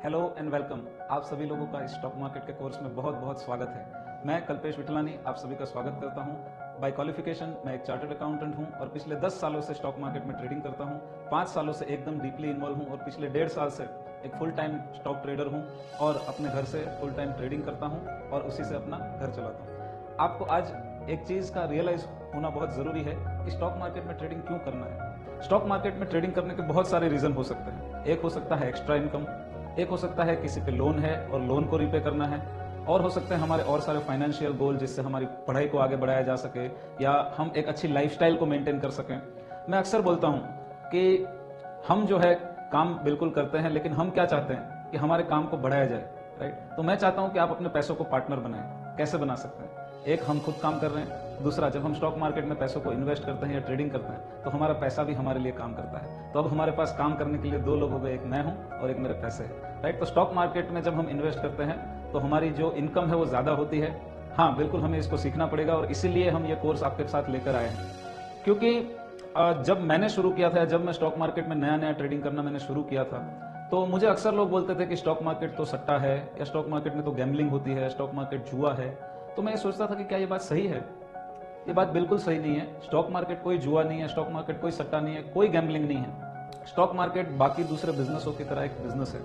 Hello and welcome. आप सभी लोगों का इस स्टॉक मार्केट के कोर्स में बहुत बहुत स्वागत है। मैं कल्पेश विठलानी आप सभी का स्वागत करता हूं। बाय क्वालिफिकेशन मैं एक चार्टर्ड अकाउंटेंट हूं और पिछले 10 सालों से स्टॉक मार्केट में ट्रेडिंग करता हूं। 5 सालों से एकदम डीपली इन्वॉल्व हूं और पिछले 1.5 साल से एक फुल टाइम स्टॉक ट्रेडर हूं और अपने घर से फुल टाइम ट्रेडिंग करता हूं और उसी से अपना घर चलाता हूं। आपको आज एक चीज़ का रियलाइज होना बहुत ज़रूरी है कि स्टॉक मार्केट में ट्रेडिंग क्यों करना है। स्टॉक मार्केट में ट्रेडिंग करने के बहुत सारे रीज़न हो सकते हैं। एक हो सकता है एक्स्ट्रा इनकम, एक हो सकता है किसी पे लोन है और लोन को रिपे करना है, और हो सकते हैं हमारे और सारे फाइनेंशियल गोल जिससे हमारी पढ़ाई को आगे बढ़ाया जा सके या हम एक अच्छी लाइफस्टाइल को मेंटेन कर सकें। मैं अक्सर बोलता हूं कि हम जो है काम बिल्कुल करते हैं, लेकिन हम क्या चाहते हैं कि हमारे काम को बढ़ाया जाए, राइट। तो मैं चाहता हूं कि आप अपने पैसों को पार्टनर बनाएं। कैसे बना सकते हैं? एक, हम खुद काम कर रहे हैं। दूसरा, जब हम स्टॉक मार्केट में पैसों को इन्वेस्ट करते हैं या ट्रेडिंग करते हैं तो हमारा पैसा भी हमारे लिए काम करता है। तो अब हमारे पास काम करने के लिए 2 लोग हो गए, एक मैं हूं और एक मेरे पैसे हैं, राइट। तो स्टॉक मार्केट में जब हम इन्वेस्ट करते हैं तो हमारी जो इनकम है वो ज़्यादा होती है। हाँ बिल्कुल, हमें इसको सीखना पड़ेगा और इसीलिए हम ये कोर्स आपके साथ लेकर आए हैं। क्योंकि जब मैंने शुरू किया था, जब मैं स्टॉक मार्केट में नया नया ट्रेडिंग करना मैंने शुरू किया था, तो मुझे अक्सर लोग बोलते थे कि स्टॉक मार्केट तो सट्टा है, या स्टॉक मार्केट में तो गैम्बलिंग होती है, स्टॉक मार्केट जुआ है। तो मैं ये सोचता था कि क्या ये बात सही है? ये बात बिल्कुल सही नहीं है। स्टॉक मार्केट कोई जुआ नहीं है, स्टॉक मार्केट कोई सट्टा नहीं है, कोई गैम्बलिंग नहीं है। स्टॉक मार्केट बाकी दूसरे बिजनेसों की तरह एक बिजनेस है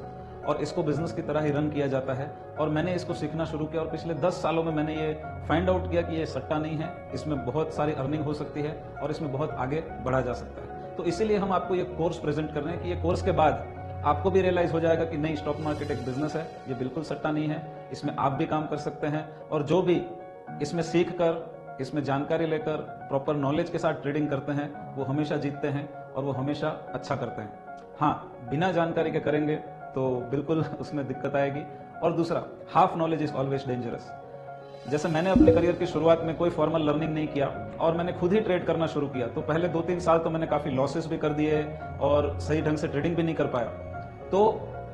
और इसको बिजनेस की तरह ही रन किया जाता है। और मैंने इसको सीखना शुरू किया और पिछले 10 सालों में मैंने ये फाइंड आउट किया कि ये सट्टा नहीं है, इसमें बहुत सारी अर्निंग हो सकती है और इसमें बहुत आगे बढ़ा जा सकता है। तो इसीलिए हम आपको ये कोर्स प्रेजेंट कर रहे हैं कि ये कोर्स के बाद आपको भी रियलाइज हो जाएगा कि नहीं, स्टॉक मार्केट एक बिजनेस है, ये बिल्कुल सट्टा नहीं है, इसमें आप भी काम कर सकते हैं। और जो भी इसमें सीख कर, इसमें जानकारी लेकर, प्रॉपर नॉलेज के साथ ट्रेडिंग करते हैं वो हमेशा जीतते हैं और वो हमेशा अच्छा करते हैं। हाँ, बिना जानकारी के करेंगे तो बिल्कुल उसमें दिक्कत आएगी। और दूसरा, half knowledge is always dangerous. जैसे मैंने अपने करियर की शुरुआत में कोई फॉर्मल लर्निंग नहीं किया और मैंने खुद ही ट्रेड करना शुरू किया, तो पहले 2-3 साल तो मैंने काफ़ी लॉसेस भी कर दिए और सही ढंग से ट्रेडिंग भी नहीं कर पाया। तो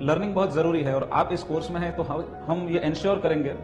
लर्निंग बहुत ज़रूरी है और आप इस कोर्स में हैं तो हम ये इंश्योर करेंगे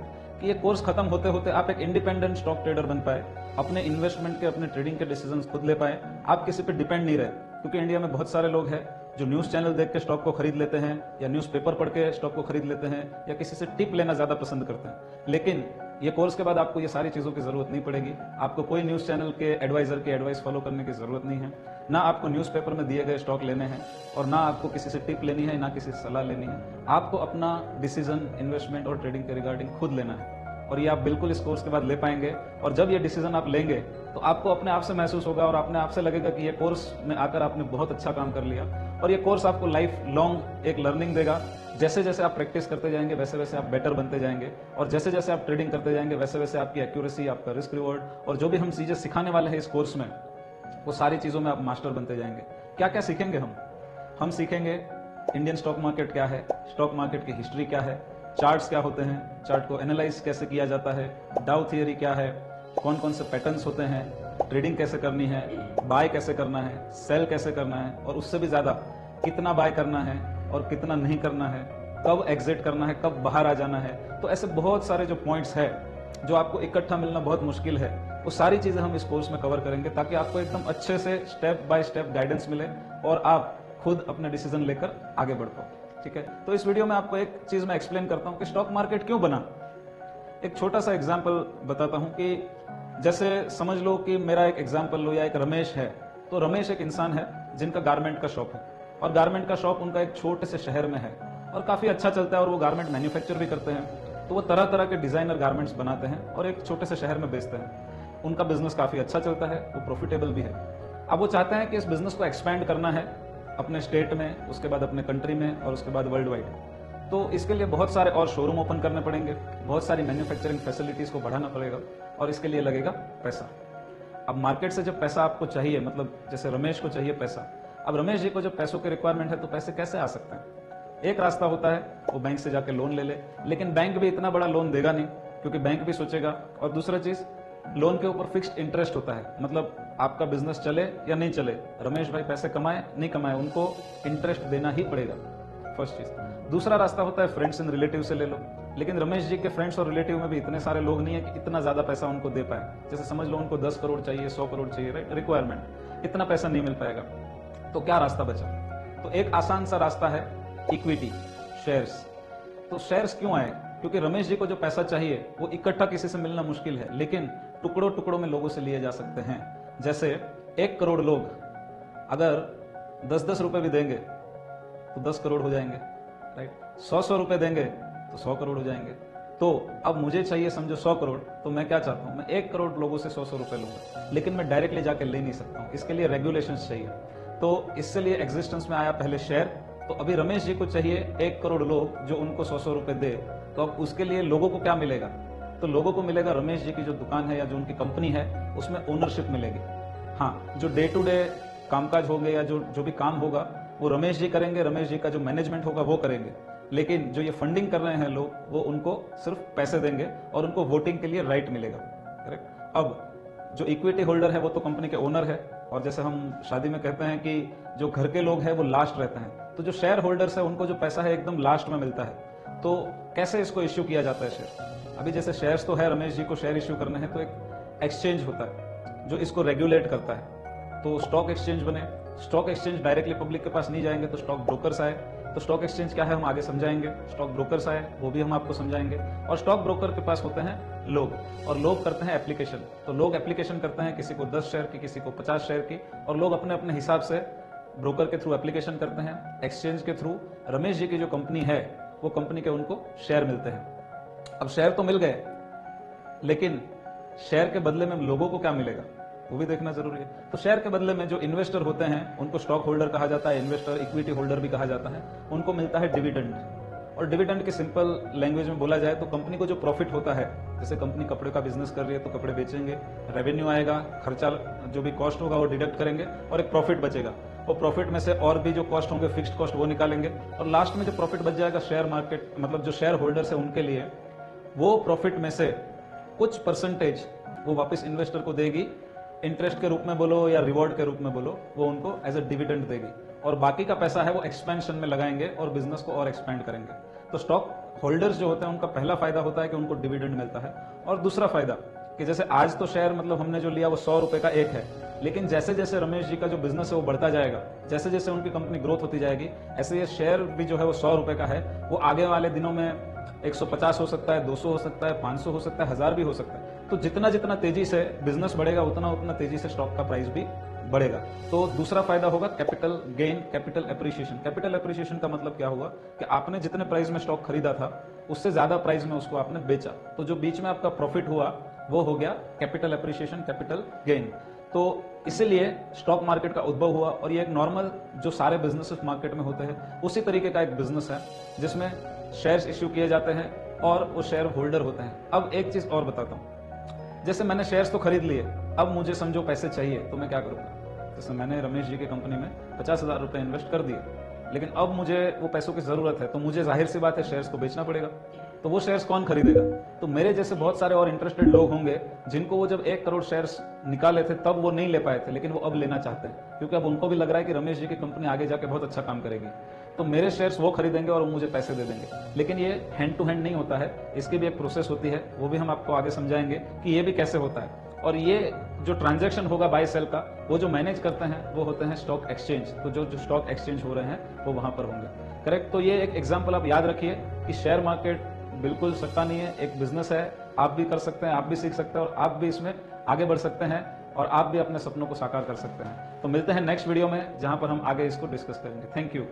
कि ये कोर्स खत्म होते होते आप एक इंडिपेंडेंट स्टॉक ट्रेडर बन पाए, अपने इन्वेस्टमेंट के, अपने ट्रेडिंग के डिसीजंस खुद ले पाए, आप किसी पे डिपेंड नहीं रहे। क्योंकि इंडिया में बहुत सारे लोग हैं जो न्यूज़ चैनल देख के स्टॉक को खरीद लेते हैं या न्यूज़पेपर पढ़ के स्टॉक को खरीद लेते हैं या किसी से टिप लेना ज़्यादा पसंद करते हैं। लेकिन ये कोर्स के बाद आपको ये सारी चीज़ों की ज़रूरत नहीं पड़ेगी। आपको कोई न्यूज़ चैनल के एडवाइज़र की एडवाइस फॉलो करने की ज़रूरत नहीं है, ना आपको न्यूज़पेपर में दिए गए स्टॉक लेने हैं और ना आपको किसी से टिप लेनी है, ना किसी से सलाह लेनी है। आपको अपना डिसीजन इन्वेस्टमेंट और ट्रेडिंग के रिगार्डिंग खुद लेना है और ये आप बिल्कुल इस कोर्स के बाद ले पाएंगे। और जब ये डिसीजन आप लेंगे तो आपको अपने आप से महसूस होगा और अपने आप से लगेगा कि ये कोर्स में आकर आपने बहुत अच्छा काम कर लिया। और ये कोर्स आपको लाइफ लॉन्ग एक लर्निंग देगा। जैसे जैसे आप प्रैक्टिस करते जाएंगे वैसे वैसे आप बेटर बनते जाएंगे और जैसे जैसे आप ट्रेडिंग करते जाएंगे वैसे वैसे आपकी एक्यूरेसी, आपका रिस्क रिवॉर्ड और जो भी हम चीज़ें सिखाने वाले हैं इस कोर्स में, वो सारी चीज़ों में आप मास्टर बनते जाएंगे। क्या क्या सीखेंगे हम सीखेंगे इंडियन स्टॉक मार्केट क्या है, स्टॉक मार्केट की हिस्ट्री क्या है, चार्ट्स क्या होते हैं, चार्ट को एनालाइज कैसे किया जाता है, डाउ थियरी क्या है, कौन कौन से पैटर्न्स होते हैं, ट्रेडिंग कैसे करनी है, बाय कैसे करना है, सेल कैसे करना है और उससे भी ज़्यादा कितना बाय करना है और कितना नहीं करना है, कब एग्जिट करना है, कब बाहर आ जाना है। तो ऐसे बहुत सारे जो पॉइंट्स है जो आपको इकट्ठा मिलना बहुत मुश्किल है, वो सारी चीज़ें हम इस कोर्स में कवर करेंगे ताकि आपको एकदम अच्छे से स्टेप बाय स्टेप गाइडेंस मिले और आप खुद अपने डिसीजन लेकर आगे बढ़ पाओ। ठीक है, तो इस वीडियो में आपको एक चीज़ मैं एक्सप्लेन करता हूँ कि स्टॉक मार्केट क्यों बना। एक छोटा सा एग्जाम्पल बताता हूँ कि जैसे समझ लो कि मेरा एक एग्जाम्पल लो या एक रमेश है। तो रमेश एक इंसान है जिनका गारमेंट का शॉप है और गारमेंट का शॉप उनका एक छोटे से शहर में है और काफ़ी अच्छा चलता है और वो गारमेंट मैन्युफैक्चर भी करते हैं। तो वो तरह तरह के डिज़ाइनर गारमेंट्स बनाते हैं और एक छोटे से शहर में बेचते हैं। उनका बिजनेस काफ़ी अच्छा चलता है, वो प्रॉफिटेबल भी है। अब वो चाहते हैं कि इस बिजनेस को एक्सपैंड करना है अपने स्टेट में, उसके बाद अपने कंट्री में और उसके बाद वर्ल्ड वाइड। तो इसके लिए बहुत सारे और शोरूम ओपन करने पड़ेंगे, बहुत सारी मैन्युफैक्चरिंग फैसिलिटीज़ को बढ़ाना पड़ेगा और इसके लिए लगेगा पैसा। अब मार्केट से जब पैसा आपको चाहिए, मतलब जैसे रमेश को चाहिए पैसा, अब रमेश जी को जब पैसों की रिक्वायरमेंट है तो पैसे कैसे आ सकते हैं? एक रास्ता होता है वो बैंक से जाके लोन ले ले, लेकिन बैंक भी इतना बड़ा लोन देगा नहीं क्योंकि बैंक भी सोचेगा। और दूसरा चीज़, लोन के ऊपर फिक्स्ड इंटरेस्ट होता है, मतलब आपका बिजनेस चले या नहीं चले, रमेश भाई पैसे कमाए नहीं कमाए, उनको इंटरेस्ट देना ही पड़ेगा, फर्स्ट चीज। दूसरा रास्ता होता है फ्रेंड्स एंड रिलेटिव से ले लो, लेकिन रमेश जी के फ्रेंड्स और रिलेटिव में भी इतने सारे लोग नहीं है कि इतना ज्यादा पैसा उनको दे पाए। जैसे समझ लो उनको 10 करोड़ चाहिए, 100 करोड़ चाहिए, राइट, रिक्वायरमेंट, इतना पैसा नहीं मिल पाएगा। तो क्या रास्ता बचा? तो एक आसान सा रास्ता है इक्विटी, शेयर्स। तो शेयर्स क्यों आए? क्योंकि रमेश जी को जो पैसा चाहिए वो इकट्ठा किसी से मिलना मुश्किल है, लेकिन टुकड़ों टुकड़ों में लोगों से लिए जा सकते हैं। जैसे 1 करोड़ लोग अगर 10-10 रुपए भी देंगे तो 10 करोड़ हो जाएंगे, राइट। 100-100 रुपए देंगे तो 100 करोड़ हो जाएंगे। तो अब मुझे चाहिए समझो 100 करोड़, तो मैं क्या चाहता हूं, मैं 1 करोड़ लोगों से 100-100 रुपए लूंगा, लेकिन मैं डायरेक्टली जाकर ले नहीं सकता हूं, इसके लिए रेगुलेशंस चाहिए। तो इससे लिए एग्जिस्टेंस में आया पहले शेयर। तो अभी रमेश जी को चाहिए 1 करोड़ लोग जो उनको 100-100 रुपए दे, तो अब उसके लिए लोगों को क्या मिलेगा? तो लोगों को मिलेगा रमेश जी की जो दुकान है या जो उनकी कंपनी है उसमें ओनरशिप मिलेगी। हाँ, जो डे टू डे कामकाज होंगे या जो भी काम होगा वो रमेश जी करेंगे, रमेश जी का जो मैनेजमेंट होगा वो करेंगे, लेकिन जो ये फंडिंग कर रहे हैं लोग वो उनको सिर्फ पैसे देंगे और उनको वोटिंग के लिए राइट मिलेगा, करेक्ट। अब जो इक्विटी होल्डर है वो तो कंपनी के ओनर है, और जैसे हम शादी में कहते हैं कि जो घर के लोग हैं वो लास्ट रहते हैं, तो जो शेयर होल्डर्स है उनको जो पैसा है एकदम लास्ट में मिलता है। तो कैसे इसको इश्यू किया जाता है शेयर? अभी जैसे शेयर्स तो है, रमेश जी को शेयर इश्यू करने हैं, तो एक एक्सचेंज होता है जो इसको रेगुलेट करता है। तो स्टॉक एक्सचेंज बने, स्टॉक एक्सचेंज डायरेक्टली पब्लिक के पास नहीं जाएंगे, तो स्टॉक ब्रोकर्स आए। तो स्टॉक एक्सचेंज क्या है हम आगे समझाएंगे, स्टॉक ब्रोकर्स आए वो भी हम आपको समझाएंगे। और स्टॉक ब्रोकर के पास होते हैं लोग, और लोग करते हैं एप्लीकेशन। तो लोग एप्लीकेशन करते हैं, किसी को 10 शेयर की, किसी को 50 शेयर की, और लोग अपने अपने हिसाब से ब्रोकर के थ्रू एप्लीकेशन करते हैं। एक्सचेंज के थ्रू रमेश जी की जो कंपनी है वो कंपनी के उनको शेयर मिलते हैं। अब शेयर तो मिल गए, लेकिन शेयर के बदले में लोगों को क्या मिलेगा वो भी देखना जरूरी है। तो शेयर के बदले में जो इन्वेस्टर होते हैं उनको स्टॉक होल्डर कहा जाता है, इन्वेस्टर इक्विटी होल्डर भी कहा जाता है, उनको मिलता है डिविडेंड। और डिविडेंड की सिंपल लैंग्वेज में बोला जाए तो कंपनी को जो प्रॉफिट होता है, जैसे कंपनी कपड़े का बिजनेस कर रही है तो कपड़े बेचेंगे, रेवेन्यू आएगा, खर्चा जो भी कॉस्ट होगा वो डिडक्ट करेंगे और एक प्रॉफिट बचेगा। और प्रॉफिट में से और भी जो कॉस्ट होंगे फिक्स्ड कॉस्ट वो निकालेंगे, और लास्ट में जो प्रॉफिट बच जाएगा शेयर मार्केट मतलब जो शेयर होल्डर्स है उनके लिए, वो प्रॉफिट में से कुछ परसेंटेज वो वापस इन्वेस्टर को देगी, इंटरेस्ट के रूप में बोलो या रिवॉर्ड के रूप में बोलो, वो उनको एज ए डिविडेंड देगी। और बाकी का पैसा है वो एक्सपेंशन में लगाएंगे और बिजनेस को और एक्सपेंड करेंगे। तो स्टॉक होल्डर्स जो होते हैं उनका पहला फायदा होता है कि उनको डिविडेंड मिलता है। और दूसरा फायदा कि जैसे आज तो शेयर मतलब हमने जो लिया वो 100 रुपए का एक है, लेकिन जैसे जैसे रमेश जी का जो बिजनेस है वो बढ़ता जाएगा, जैसे जैसे उनकी कंपनी ग्रोथ होती जाएगी, ऐसे ये शेयर भी जो है वो 100 रुपए का है, वो आगे वाले दिनों में 150 हो सकता है, 200 हो सकता है, 500 हो सकता है, 1000 भी हो सकता है। तो जितना जितना तेजी से बिजनेस बढ़ेगा उतना उतना तेजी से स्टॉक का प्राइस भी बढ़ेगा। तो दूसरा फायदा होगा capital gain, capital appreciation. Capital appreciation का मतलब क्या हुआ कि आपने जितने प्राइस में स्टॉक खरीदा था उससे ज्यादा प्राइस में उसको आपने बेचा, तो जो बीच में आपका प्रॉफिट हुआ वो हो गया कैपिटल एप्रिसिएशन, कैपिटल गेन। तो इसीलिए स्टॉक मार्केट का उद्भव हुआ, और ये एक नॉर्मल जो सारे बिजनेसेस मार्केट में होते हैं उसी तरीके का एक बिजनेस है जिसमें शेयर्स इश्यू किए जाते हैं और वो शेयर होल्डर होते हैं। अब एक चीज और बताता हूँ, जैसे मैंने शेयर्स तो खरीद लिए, अब मुझे समझो पैसे चाहिए तो मैं क्या करूंगा? जैसे मैंने रमेश जी की कंपनी में 50,000 रुपए इन्वेस्ट कर दिए, लेकिन अब मुझे वो पैसों की जरूरत है, तो मुझे जाहिर सी बात है शेयर्स को बेचना पड़ेगा। तो वो शेयर्स कौन खरीदेगा? तो मेरे जैसे बहुत सारे और इंटरेस्टेड लोग होंगे जिनको वो जब 1 करोड़ शेयर्स निकाले थे तब वो नहीं ले पाए थे, लेकिन वो अब लेना चाहते हैं, क्योंकि अब उनको भी लग रहा है कि रमेश जी की कंपनी आगे जाके बहुत अच्छा काम करेगी। तो मेरे शेयर्स वो खरीदेंगे और वो मुझे पैसे दे देंगे। लेकिन ये हैंड टू हैंड नहीं होता है, इसकी भी एक प्रोसेस होती है, वो भी हम आपको आगे समझाएंगे कि ये भी कैसे होता है। और ये जो ट्रांजैक्शन होगा बाय सेल का, वो जो मैनेज करते हैं वो होते हैं स्टॉक एक्सचेंज। तो जो स्टॉक एक्सचेंज हो रहे हैं वो वहां पर होंगे, करेक्ट। तो ये एक एग्जाम्पल आप याद रखिए कि शेयर मार्केट बिल्कुल सट्टा नहीं है, एक बिजनेस है, आप भी कर सकते हैं, आप भी सीख सकते हैं और आप भी इसमें आगे बढ़ सकते हैं और आप भी अपने सपनों को साकार कर सकते हैं। तो मिलते हैं नेक्स्ट वीडियो में जहां पर हम आगे इसको डिस्कस करेंगे। Thank you.